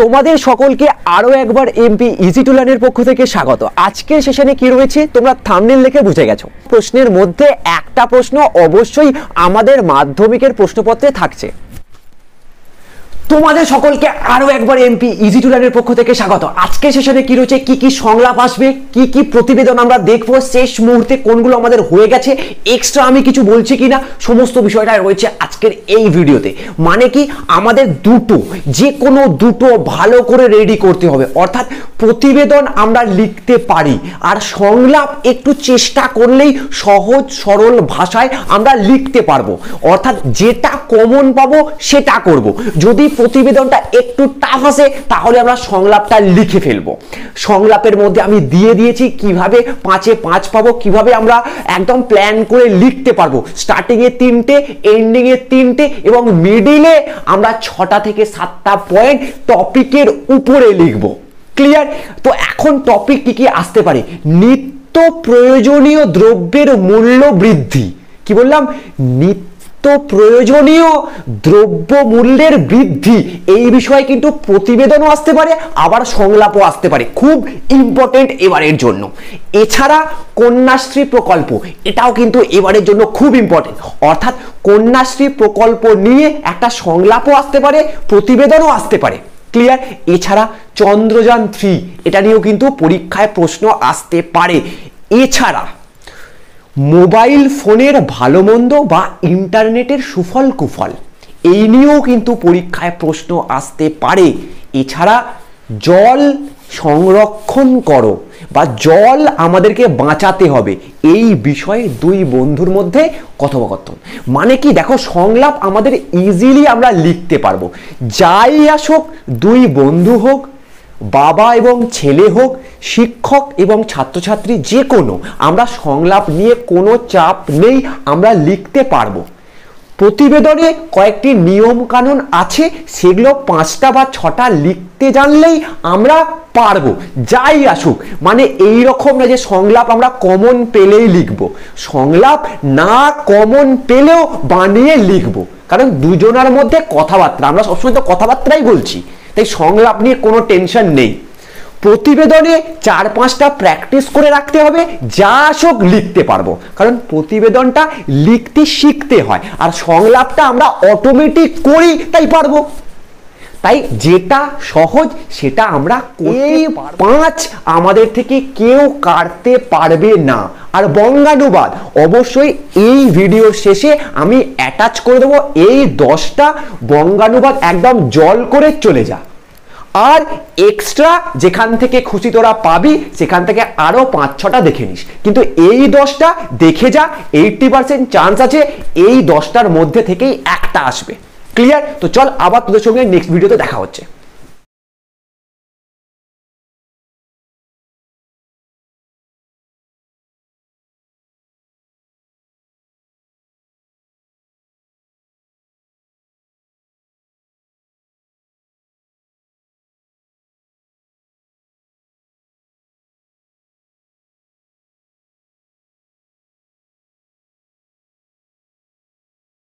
তোমাদের সকলকে আরো একবার এমপি ইজি টু লার্নের পক্ষ থেকে স্বাগত। আজকের সেশনে কি রয়েছে তোমরা থাম্বনেল দেখে বুঝে গেছো। প্রশ্নের মধ্যে একটা প্রশ্ন অবশ্যই আমাদের মাধ্যমিকের প্রশ্নপত্রে থাকছে। তোমাদের সকলকে আরো একবার এমপি ইজি টু লার্নের পক্ষ থেকে স্বাগত। আজকের সেশনে কি রয়েছে, কি কি সংলাপ আসবে, কি কি প্রতিবেদন আমরা দেখবো, শেষ মুহূর্তে কোনগুলো আমাদের হয়ে গেছে, এক্সট্রা আমি কিছু বলছি কিনা, সমস্ত বিষয়টা রয়েছে আজকের এই ভিডিওতে। মানে কি, আমাদের যে কোনো দুটো ভালো করে রেডি করতে হবে। অর্থাৎ প্রতিবেদন আমরা লিখতে পারি, আর সংলাপ একটু চেষ্টা করলেই সহজ সরল ভাষায় আমরা লিখতে পারবো। অর্থাৎ যেটা কমন পাবো সেটা করব। যদি প্রতিবেদনটা একটু টাফ আসে তাহলে আমরা সংলাপটা লিখে ফেলবো। সংলাপের মধ্যে আমি দিয়ে দিয়েছি কিভাবে 5-এ 5 পাবো, কিভাবে আমরা একদম প্ল্যান করে লিখতে পারবো। স্টার্টিং এ 3টে, এন্ডিং এ 3টে এবং মিডিলে আমরা 6টা থেকে 7টা পয়েন্ট টপিকের উপরে লিখবো। ক্লিয়ার? তো এখন টপিক কি কি আসতে পারে? নিত্য প্রয়োজনীয় দ্রব্যের মূল্য বৃদ্ধি। কি বললাম? নিত্য প্রয়োজনীয় দ্রব্য মূল্যের বৃদ্ধি, এই বিষয়ে কিন্তু প্রতিবেদনও আসতে পারে, আবার সংলাপও আসতে পারে। খুব ইম্পর্টেন্ট এবারের জন্য। এছাড়া কন্যাশ্রী প্রকল্প, এটাও কিন্তু এবারের জন্য খুব ইম্পর্টেন্ট। অর্থাৎ কন্যাশ্রী প্রকল্প নিয়ে একটা সংলাপও আসতে পারে, প্রতিবেদনও আসতে পারে। ক্লিয়ার? এছাড়া চন্দ্রযান 3, এটা নিয়েও কিন্তু পরীক্ষায় প্রশ্ন আসতে পারে। এছাড়া মোবাইল ফোনের ভালো মন্দ বা ইন্টারনেটের সুফল কুফল, এই নিয়েও কিন্তু পরীক্ষায় প্রশ্ন আসতে পারে। এছাড়া জল সংরক্ষণ করো বা জল আমাদেরকে বাঁচাতে হবে, এই বিষয়ে দুই বন্ধুর মধ্যে কথোপকথন। মানে কি, দেখো সংলাপ আমাদের ইজিলি আমরা লিখতে পারবো। যাই আসুক, দুই বন্ধু হোক, বাবা এবং ছেলে হোক, শিক্ষক এবং ছাত্রছাত্রী, যে কোনো, আমরা সংলাপ নিয়ে কোনো চাপ নেই, আমরা লিখতে পারবো। প্রতিবেদনে কয়েকটি নিয়ম কানুন আছে, সেগুলো 5টা বা 6টা লিখতে জানলেই আমরা পারবো। যাই আসুক, মানে এই রকম না যে সংলাপ আমরা কমন পেলেই লিখবো। সংলাপ না কমন পেলেও বানিয়ে লিখবো, কারণ দুজনের মধ্যে কথাবার্তা, আমরা সবসময় তো কথাবার্তাই বলছি, তাই সংলাপ নিয়ে কোনো টেনশন নেই। প্রতিবেদনে 4-5টা প্র্যাকটিস করে রাখতে হবে, যা আসুক লিখতে পারবো, কারণ প্রতিবেদনটা লিখতে শিখতে হয়, আর সংলাপটা আমরা অটোমেটিক করি, তাই পারবো। তাই যেটা সহজ সেটা আমরা এই 5 আমাদের থেকে কেউ কাটতে পারবে না। আর বঙ্গানুবাদ অবশ্যই এই ভিডিও শেষে আমি অ্যাটাচ করে দেবো। এই 10টা বঙ্গানুবাদ একদম জল করে চলে যা। আর এক্সট্রা যেখান থেকে খুশি তোরা পাবি, সেখান থেকে আরো 5-6টা দেখে নিস, কিন্তু এই 10টা দেখে যা। 80% চান্স আছে এই 10টার মধ্যে থেকেই একটা আসবে। ক্লিয়ার? তো চল আবার তোদের সঙ্গে নেক্সট ভিডিওতে দেখা হচ্ছে।